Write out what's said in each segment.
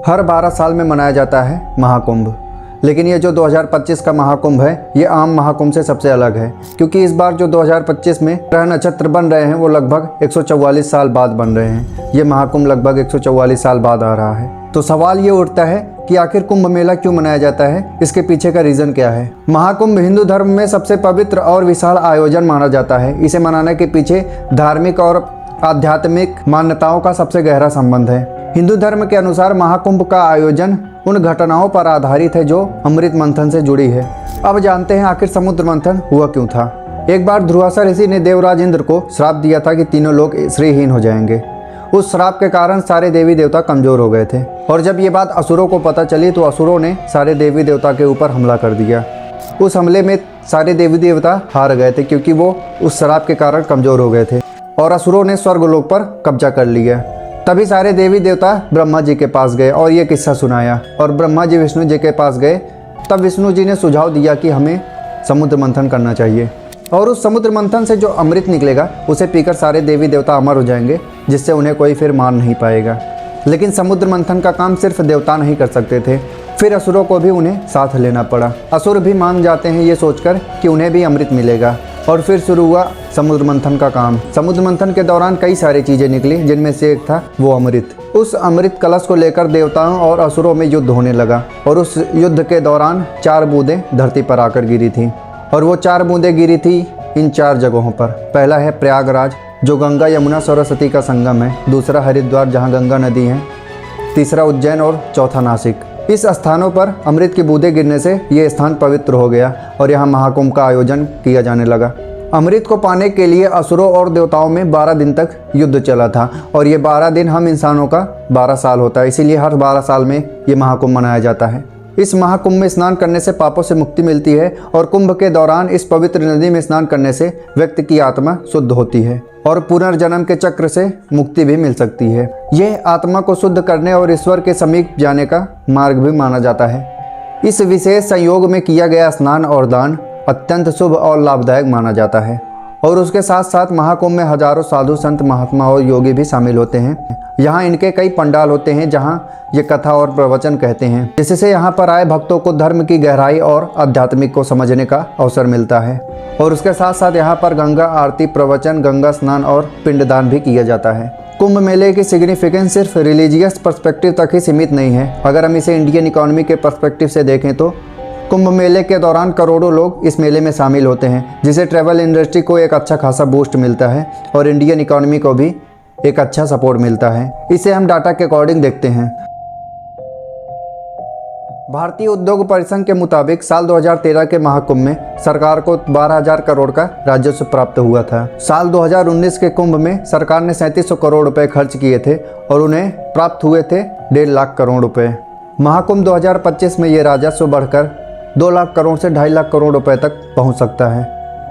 हर 12 साल में मनाया जाता है महाकुंभ। लेकिन ये जो 2025 का महाकुंभ है ये आम महाकुंभ से सबसे अलग है, क्योंकि इस बार जो 2025 में ग्रह नक्षत्र बन रहे हैं वो लगभग 144 साल बाद बन रहे हैं। ये महाकुंभ लगभग 144 साल बाद आ रहा है। तो सवाल ये उठता है कि आखिर कुंभ मेला क्यों मनाया जाता है, इसके पीछे का रीज़न क्या है। महाकुंभ हिंदू धर्म में सबसे पवित्र और विशाल आयोजन माना जाता है। इसे मनाने के पीछे धार्मिक और आध्यात्मिक मान्यताओं का सबसे गहरा संबंध है। हिंदू धर्म के अनुसार महाकुंभ का आयोजन उन घटनाओं पर आधारित है जो अमृत मंथन से जुड़ी है। अब जानते हैं आखिर समुद्र मंथन हुआ क्यों था। एक बार दुर्वासा ऋषि ने देवराज इंद्र को श्राप दिया था कि तीनों लोग श्रीहीन हो जाएंगे। उस श्राप के कारण सारे देवी देवता कमजोर हो गए थे, और जब ये बात असुरों को पता चली तो असुरों ने सारे देवी देवता के ऊपर हमला कर दिया। उस हमले में सारे देवी देवता हार गए थे, क्योंकि वो उस श्राप के कारण कमजोर हो गए थे, और असुरों ने स्वर्गलोक पर कब्जा कर लिया। तभी सारे देवी देवता ब्रह्मा जी के पास गए और ये किस्सा सुनाया, और ब्रह्मा जी विष्णु जी के पास गए। तब विष्णु जी ने सुझाव दिया कि हमें समुद्र मंथन करना चाहिए, और उस समुद्र मंथन से जो अमृत निकलेगा उसे पीकर सारे देवी देवता अमर हो जाएंगे, जिससे उन्हें कोई फिर मार नहीं पाएगा। लेकिन समुद्र मंथन का काम सिर्फ देवता नहीं कर सकते थे, फिर असुरों को भी उन्हें साथ लेना पड़ा। असुर भी मान जाते हैं ये सोचकर कि उन्हें भी अमृत मिलेगा, और फिर शुरू हुआ समुद्र मंथन का काम। समुद्र मंथन के दौरान कई सारी चीज़ें निकली, जिनमें से एक था वो अमृत। उस अमृत कलश को लेकर देवताओं और असुरों में युद्ध होने लगा, और उस युद्ध के दौरान 4 बूंदें धरती पर आकर गिरी थी, और वो 4 बूंदें गिरी थी इन 4 जगहों पर। पहला है प्रयागराज, जो गंगा यमुना सरस्वती का संगम है। दूसरा हरिद्वार, जहाँ गंगा नदी है। तीसरा उज्जैन, और चौथा नासिक। इस स्थानों पर अमृत की बूंदें गिरने से ये स्थान पवित्र हो गया, और यहाँ महाकुंभ का आयोजन किया जाने लगा। अमृत को पाने के लिए असुरों और देवताओं में 12 दिन तक युद्ध चला था, और ये 12 दिन हम इंसानों का 12 साल होता है। इसीलिए हर 12 साल में ये महाकुंभ मनाया जाता है। इस महाकुंभ में स्नान करने से पापों से मुक्ति मिलती है, और कुंभ के दौरान इस पवित्र नदी में स्नान करने से व्यक्ति की आत्मा शुद्ध होती है, और पुनर्जन्म के चक्र से मुक्ति भी मिल सकती है। यह आत्मा को शुद्ध करने और ईश्वर के समीप जाने का मार्ग भी माना जाता है। इस विशेष संयोग में किया गया स्नान और दान अत्यंत शुभ और लाभदायक माना जाता है, और उसके साथ साथ महाकुंभ में हजारों साधु संत महात्मा और योगी भी शामिल होते हैं। यहाँ इनके कई पंडाल होते हैं जहाँ ये कथा और प्रवचन कहते हैं, जिससे यहाँ पर आए भक्तों को धर्म की गहराई और आध्यात्मिक को समझने का अवसर मिलता है। और उसके साथ साथ यहाँ पर गंगा आरती, प्रवचन, गंगा स्नान और पिंडदान भी किया जाता है। कुंभ मेले की सिग्निफिकेंस सिर्फ रिलीजियस पर्सपेक्टिव तक ही सीमित नहीं है। अगर हम इसे इंडियन इकोनॉमी के पर्सपेक्टिव से देखें तो कुंभ मेले के दौरान करोड़ों लोग इस मेले में शामिल होते हैं, जिससे ट्रैवल इंडस्ट्री को एक अच्छा खासा बूस्ट मिलता है, और इंडियन इकोनॉमी को भी एक अच्छा सपोर्ट मिलता है। इसे हम डाटा के अकॉर्डिंग देखते हैं। भारतीय उद्योग परिसंघ के मुताबिक साल 2013 के महाकुंभ में सरकार को 12,000 करोड़ का राजस्व प्राप्त हुआ था। साल 2019 के कुंभ में सरकार ने 3700 करोड़ रुपए खर्च किए थे, और उन्हें प्राप्त हुए थे 1.5 लाख करोड़ रुपए। महाकुंभ 2025 में ये राजस्व बढ़कर 2 लाख करोड़ से 2.5 लाख करोड़ रुपए तक पहुंच सकता है।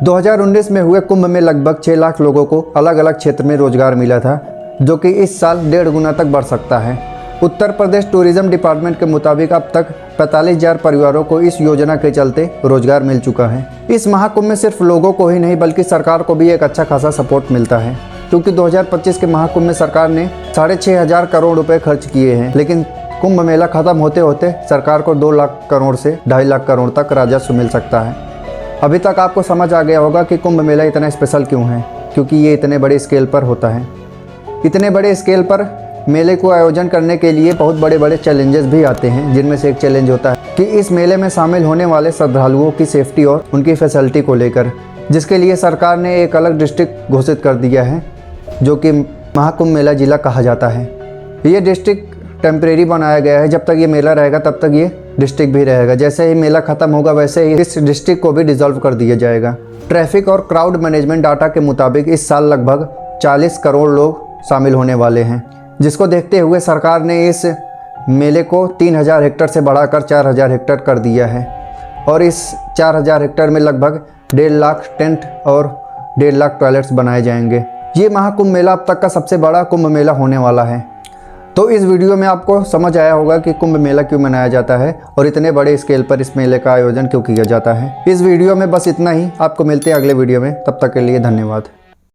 2019 में हुए कुंभ में लगभग 6 लाख लोगों को अलग अलग क्षेत्र में रोजगार मिला था, जो कि इस साल 1.5 गुना तक बढ़ सकता है। उत्तर प्रदेश टूरिज्म डिपार्टमेंट के मुताबिक अब तक 45,000 परिवारों को इस योजना के चलते रोजगार मिल चुका है। इस महाकुंभ में सिर्फ लोगों को ही नहीं बल्कि सरकार को भी एक अच्छा खासा सपोर्ट मिलता है, क्योंकि 2025 के महाकुंभ में सरकार ने 6,500 करोड़ रुपए खर्च किए हैं। लेकिन कुंभ मेला खत्म होते होते सरकार को 2 लाख करोड़ से 2.5 लाख करोड़ तक राजस्व मिल सकता है। अभी तक आपको समझ आ गया होगा कि कुंभ मेला इतना स्पेशल क्यों है, क्योंकि ये इतने बड़े स्केल पर होता है। इतने बड़े स्केल पर मेले को आयोजन करने के लिए बहुत बड़े बड़े चैलेंजेस भी आते हैं, जिनमें से एक चैलेंज होता है कि इस मेले में शामिल होने वाले श्रद्धालुओं की सेफ्टी और उनकी फैसिलिटी को लेकर, जिसके लिए सरकार ने एक अलग डिस्ट्रिक्ट घोषित कर दिया है, जो कि महाकुंभ मेला जिला कहा जाता है। ये डिस्ट्रिक्ट टेम्परेरी बनाया गया है, जब तक ये मेला रहेगा तब तक ये डिस्ट्रिक्ट भी रहेगा। जैसे ही मेला खत्म होगा वैसे ही इस डिस्ट्रिक्ट को भी डिसॉल्व कर दिया जाएगा। ट्रैफिक और क्राउड मैनेजमेंट डाटा के मुताबिक इस साल लगभग 40 करोड़ लोग शामिल होने वाले हैं, जिसको देखते हुए सरकार ने इस मेले को 3,000 हेक्टेयर से बढ़ाकर 4,000 हेक्टेयर कर दिया है, और इस 4,000 हेक्टेयर में लगभग 1.5 लाख टेंट और 1.5 लाख टॉयलेट्स बनाए जाएंगे। ये महाकुंभ मेला अब तक का सबसे बड़ा कुंभ मेला होने वाला है। तो इस वीडियो में आपको समझ आया होगा कि कुंभ मेला क्यों मनाया जाता है और इतने बड़े स्केल पर इस मेले का आयोजन क्यों किया जाता है। इस वीडियो में बस इतना ही। आपको मिलते हैं अगले वीडियो में, तब तक के लिए धन्यवाद।